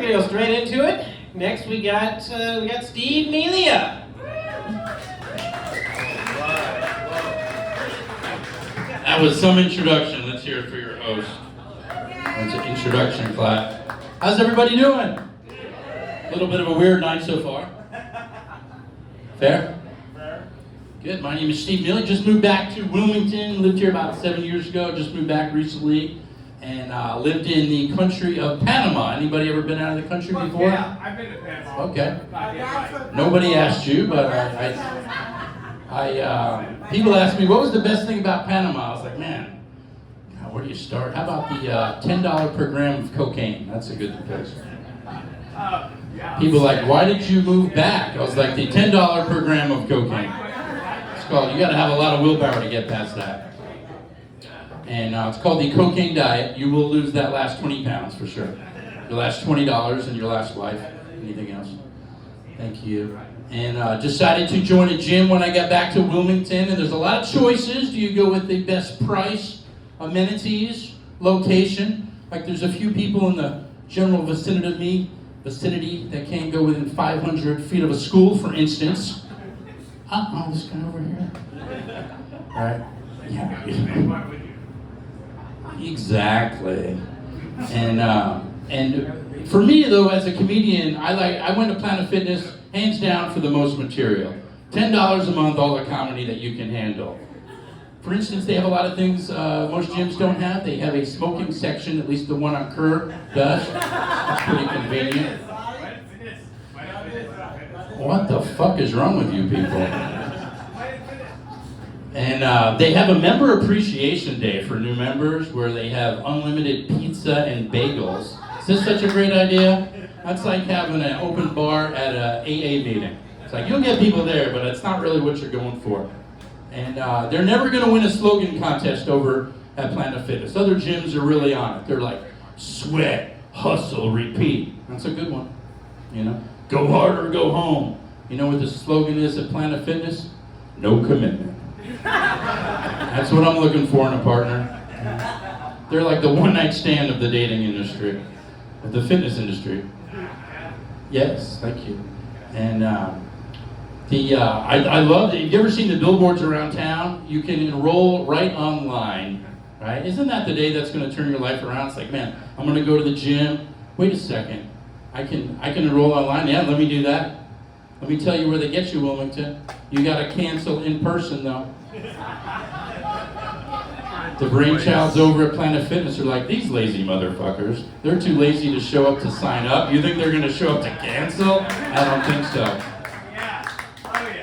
gonna go straight into it. Next we got Steve Melia. That was some introduction. Let's hear it for your host. That's an introduction clap. How's everybody doing? A little bit of a weird night so far. Fair? Good. My name is Steve Melia. Just moved back to Wilmington. Lived here about 7 years ago. Just moved back recently. And lived in the country of Panama. Anybody ever been out of the country before? Yeah, I've been to Panama. Okay. Nobody asked you, but people ask me, what was the best thing about Panama? I was like, man, God, where do you start? How about the $10 per gram of cocaine? That's a good place. People are like, why did you move back? I was like, the $10 per gram of cocaine. It's called, you got to have a lot of willpower to get past that. And it's called the cocaine diet. You will lose that last 20 pounds for sure. Your last $20 in your last life. Anything else? Thank you. And decided to join a gym when I got back to Wilmington. And there's a lot of choices. Do you go with the best price, amenities, location? Like there's a few people in the general vicinity that can't go within 500 feet of a school, for instance. Oh, this guy over here. All right. Yeah. Exactly. And for me though, as a comedian, I went to Planet Fitness hands down for the most material. $10 a month, all the comedy that you can handle. For instance, they have a lot of things most gyms don't have. They have a smoking section, at least the one on Kerr does. That's pretty convenient. What the fuck is wrong with you people? And they have a member appreciation day for new members where they have unlimited pizza and bagels. Is this such a great idea? That's like having an open bar at an AA meeting. It's like you'll get people there, but it's not really what you're going for. And they're never going to win a slogan contest over at Planet Fitness. Other gyms are really on it. They're like, sweat, hustle, repeat. That's a good one. You know, go hard or go home. You know what the slogan is at Planet Fitness? No commitment. That's what I'm looking for in a partner. They're like the one-night stand of the dating industry, of the fitness industry. Yes, thank you. And I love it. Have you ever seen the billboards around town? You can enroll right online, right? Isn't that the day that's going to turn your life around? It's like, man, I'm going to go to the gym. Wait a second, I can enroll online. Yeah, let me do that. Let me tell you where they get you, Wilmington. You got to cancel in person though. The brainchilds over at Planet Fitness are like, these lazy motherfuckers. They're too lazy to show up to sign up. You think they're going to show up to cancel? I don't think so.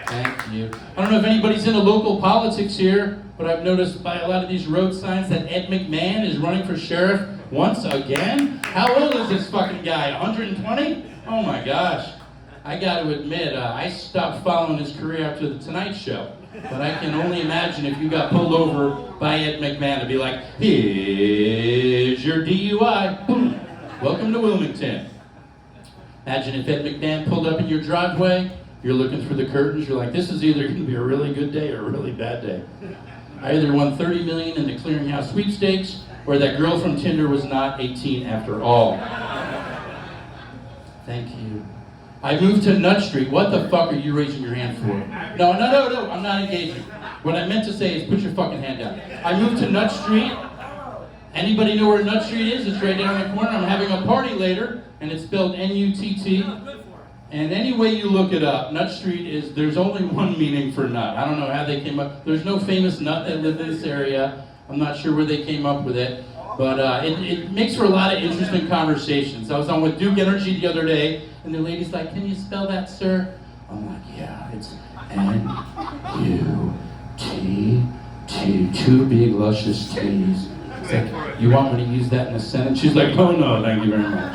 Thank you. I don't know if anybody's into local politics here, but I've noticed by a lot of these road signs that Ed McMahon is running for sheriff once again. How old is this fucking guy? 120? Oh my gosh. I got to admit, I stopped following his career after The Tonight Show. But I can only imagine if you got pulled over by Ed McMahon to be like, here's your DUI. Boom. Welcome to Wilmington. Imagine if Ed McMahon pulled up in your driveway, you're looking through the curtains, you're like, this is either going to be a really good day or a really bad day. I either won $30 million in the Clearinghouse sweepstakes, or that girl from Tinder was not 18 after all. Thank you. I moved to Nut Street. What the fuck are you raising your hand for? No, I'm not engaging. What I meant to say is put your fucking hand down. I moved to Nut Street. Anybody know where Nut Street is? It's right down the corner. I'm having a party later, and it's spelled N-U-T-T. And any way you look it up, Nut Street is, there's only one meaning for nut. I don't know how they came up. There's no famous nut that lived in this area. I'm not sure where they came up with it. But it makes for a lot of interesting conversations. I was on with Duke Energy the other day, and the lady's like, can you spell that, sir? I'm like, yeah, it's N-U-T-T, two big luscious T's. It's like, you want me to use that in a sentence? She's like, oh no, thank you very much.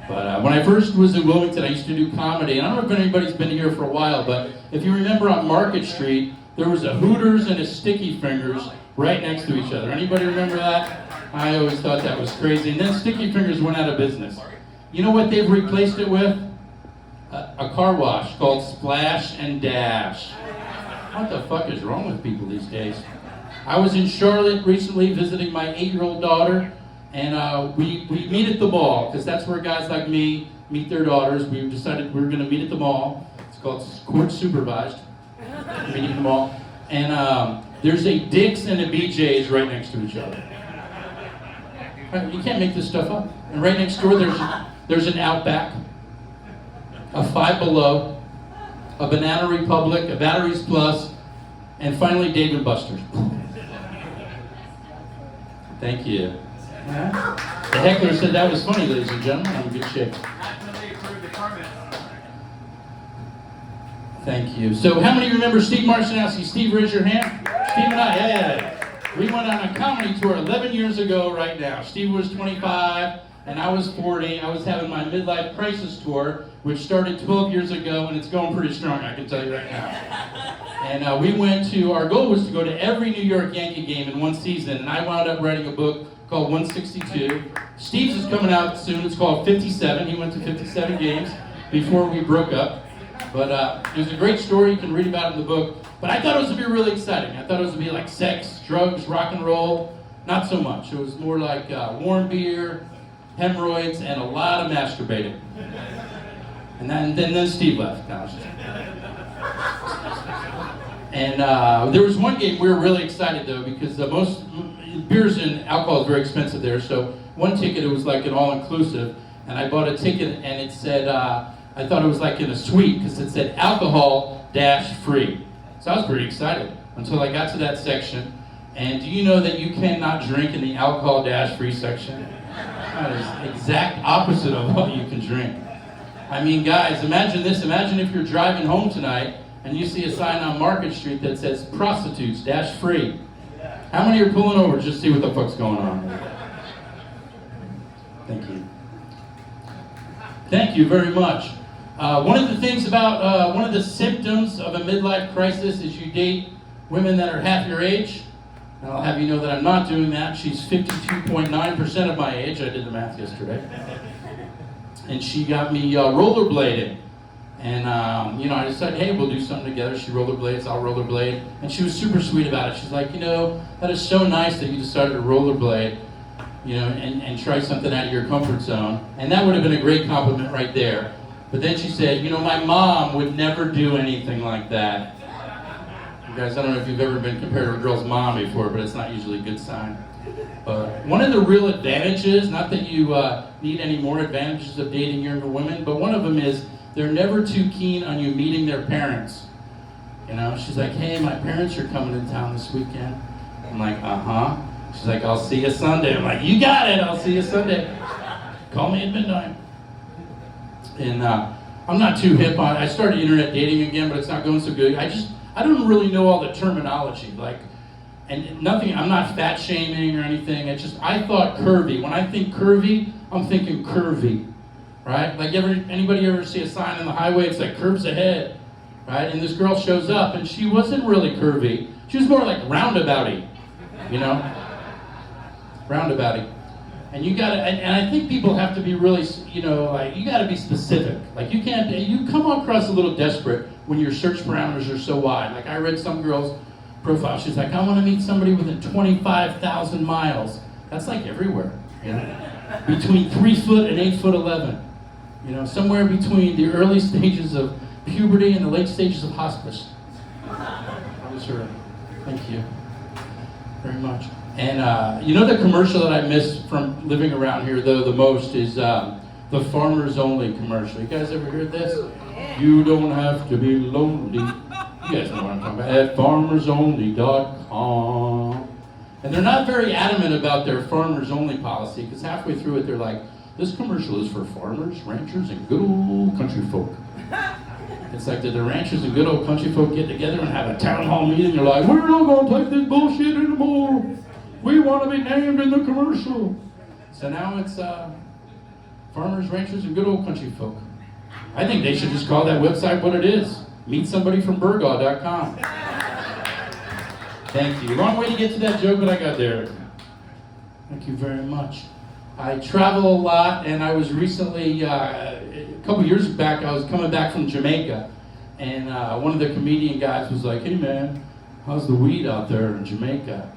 But when I first was in Wilmington, I used to do comedy. And I don't know if anybody's been here for a while, but if you remember on Market Street, there was a Hooters and a Sticky Fingers right next to each other. Anybody remember that? I always thought that was crazy. And then Sticky Fingers went out of business. You know what they've replaced it with? A car wash called Splash and Dash. What the fuck is wrong with people these days? I was in Charlotte recently visiting my 8-year-old daughter, And we meet at the mall, because that's where guys like me meet their daughters. We decided we were going to meet at the mall. It's called court supervised, meeting at the mall. And there's a Dick's and a BJ's right next to each other. Right, you can't make this stuff up. And right next door there's an Outback, a Five Below, a Banana Republic, a Batteries Plus, and finally Dave & Buster's. Thank you. The heckler said that was funny, ladies and gentlemen. I'm in good shape. Thank you. So how many remember Steve Marcinowski? Steve, raise your hand. Steve and I, yeah. We went on a comedy tour 11 years ago right now. Steve was 25 and I was 40. I was having my midlife crisis tour, which started 12 years ago, and it's going pretty strong, I can tell you right now. And we went to, our goal was to go to every New York Yankee game in one season, and I wound up writing a book called 162. Steve's is coming out soon. It's called 57. He went to 57 games before we broke up. But it was a great story. You can read about it in the book. But I thought it was going to be really exciting. I thought it was going to be like sex, drugs, rock and roll. Not so much. It was more like warm beer, hemorrhoids, and a lot of masturbating. And then Steve left. No, and there was one game we were really excited though, because most beers and alcohol is very expensive there. So one ticket, it was like an all-inclusive, and I bought a ticket and it said, I thought it was like in a suite because it said alcohol-free. So I was pretty excited until I got to that section. And do you know that you cannot drink in the alcohol-free section? That is the exact opposite of what you can drink. I mean, guys, imagine this. Imagine if you're driving home tonight and you see a sign on Market Street that says prostitutes-free. How many are pulling over just to see what the fuck's going on? Thank you. Thank you very much. One of the things about, one of the symptoms of a midlife crisis is you date women that are half your age. And I'll have you know that I'm not doing that. She's 52.9% of my age. I did the math yesterday. And she got me rollerblading. And, I decided, hey, we'll do something together. She rollerblades, I'll rollerblade. And she was super sweet about it. She's like, that is so nice that you decided to rollerblade, and try something out of your comfort zone. And that would have been a great compliment right there. But then she said, my mom would never do anything like that. You guys, I don't know if you've ever been compared to a girl's mom before, but it's not usually a good sign. One of the real advantages, not that you need any more advantages of dating younger women, but one of them is they're never too keen on you meeting their parents. She's like, hey, my parents are coming to town this weekend. I'm like, uh-huh. She's like, I'll see you Sunday. I'm like, you got it, I'll see you Sunday. Call me at midnight. And I'm not too hip on it. I started internet dating again, but it's not going so good. I don't really know all the terminology. And nothing, I'm not fat shaming or anything. I thought curvy. When I think curvy, I'm thinking curvy, right? Like anybody ever see a sign on the highway? It's like curves ahead, right? And this girl shows up and she wasn't really curvy. She was more like roundabouty, roundabouty. And you gotta, and I think people have to be really, you gotta be specific. You come across a little desperate when your search parameters are so wide. Like I read some girl's profile, she's like, I wanna meet somebody within 25,000 miles. That's like everywhere, Between 3 foot and 8'11". Somewhere between the early stages of puberty and the late stages of hospice. That was her. Thank you very much. And the commercial that I miss from living around here, though, the most is the Farmers Only commercial. You guys ever heard this? You don't have to be lonely. You guys know what I'm talking about. At farmersonly.com. And they're not very adamant about their Farmers Only policy, because halfway through it, they're like, this commercial is for farmers, ranchers, and good old country folk. It's like, did the ranchers and good old country folk get together and have a town hall meeting? They're like, we're not going to take this bullshit anymore. We want to be named in the commercial. So now it's farmers, ranchers, and good old country folk. I think they should just call that website what it is. MeetSomebodyFromBurgaw.com. Thank you. Long way to get to that joke, but I got there. Thank you very much. I travel a lot, and I was recently, a couple years back, I was coming back from Jamaica, and one of the comedian guys was like, hey man, how's the weed out there in Jamaica?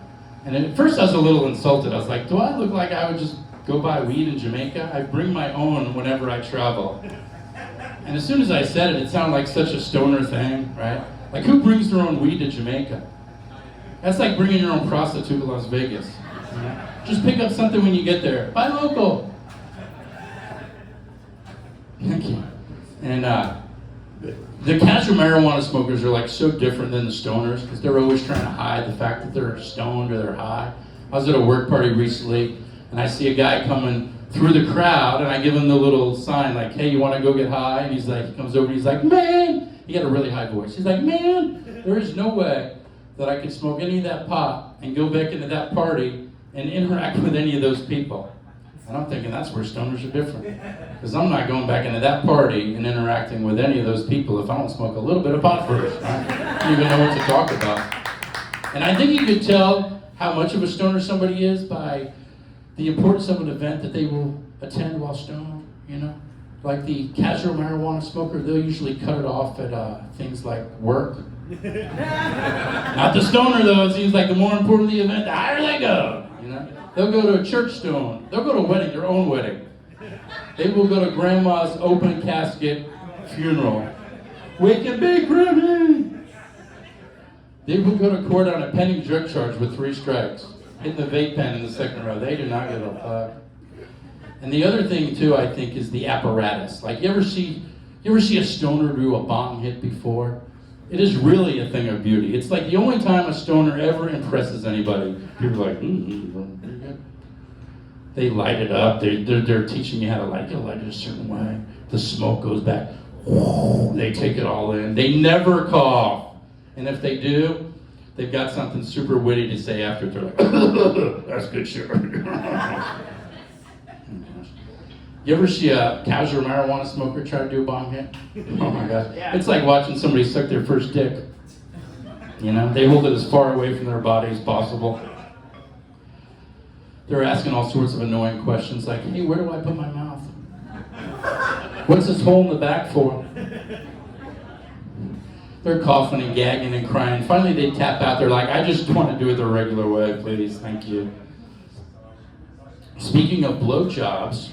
And at first I was a little insulted. I was like, do I look like I would just go buy weed in Jamaica? I bring my own whenever I travel. And as soon as I said it, it sounded like such a stoner thing, right? Like, who brings their own weed to Jamaica? That's like bringing your own prostitute to Las Vegas. You know? Just pick up something when you get there. Buy local. Thank you. And the casual marijuana smokers are like so different than the stoners because they're always trying to hide the fact that they're stoned or they're high. I was at a work party recently and I see a guy coming through the crowd and I give him the little sign like, hey, you want to go get high? And he's like, he comes over and he's like, man, he got a really high voice. He's like, man, there is no way that I could smoke any of that pot and go back into that party and interact with any of those people. And I'm thinking that's where stoners are different. Because I'm not going back into that party and interacting with any of those people if I don't smoke a little bit of pot first. I don't even know what to talk about. And I think you could tell how much of a stoner somebody is by the importance of an event that they will attend while stoned, you know? Like the casual marijuana smoker, they'll usually cut it off at things like work. Not the stoner though, it seems like the more important the event, the higher they go, you know? They'll go to a church stone. They'll go to a wedding, their own wedding. They will go to grandma's open casket funeral. Wake and bake, Grammy! They will go to court on a pending drug charge with 3 strikes. Hit the vape pen in the second row. They do not give a fuck. And the other thing too, I think, is the apparatus. Like, you ever see a stoner do a bong hit before? It is really a thing of beauty. It's like the only time a stoner ever impresses anybody. People are like, pretty good. They light it up. They're teaching you how to light it a certain way. The smoke goes back. They take it all in. They never cough. And if they do, they've got something super witty to say after. They're like, that's good shit. You ever see a casual marijuana smoker try to do a bong hit? Oh my gosh. It's like watching somebody suck their first dick. You know, they hold it as far away from their body as possible. They're asking all sorts of annoying questions like, hey, where do I put my mouth? What's this hole in the back for? They're coughing and gagging and crying. Finally, they tap out. They're like, I just want to do it the regular way, please. Thank you. Speaking of blowjobs,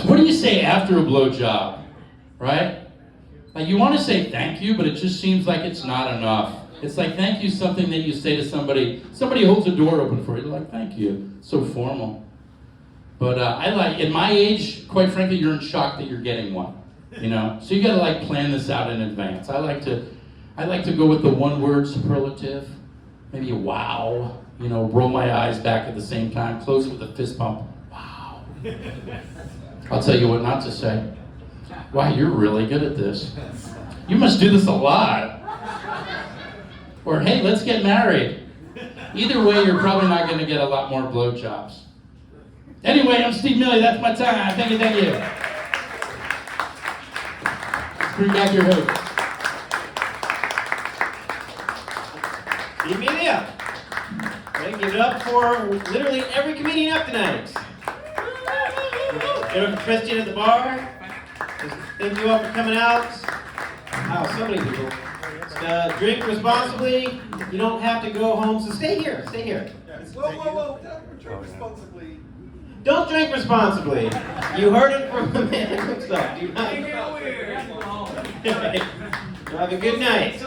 what do you say after a blowjob, right? Like, you want to say thank you, but it just seems like it's not enough. It's like thank you something that you say to somebody. Somebody holds a door open for you. They're like, thank you. So formal. But I like, at my age, quite frankly, you're in shock that you're getting one. You know? So you got to like plan this out in advance. I like to go with the one-word superlative. Maybe a wow. You know, roll my eyes back at the same time. Close it with a fist pump. Wow. I'll tell you what not to say. Wow, you're really good at this. You must do this a lot. Or, hey, let's get married. Either way, you're probably not going to get a lot more blowjobs. Anyway, I'm Steve Melia. That's my time. Thank you, thank you. Bring back your host. Steve Melia. Give it up for literally every comedian up tonight. Give it up for Christian at the bar. Thank you all for coming out. Wow, so many people. Drink responsibly. You don't have to go home, so stay here. Stay here. Whoa. Don't drink responsibly. Don't drink responsibly. You heard it from the man himself. Do not. Have a good night.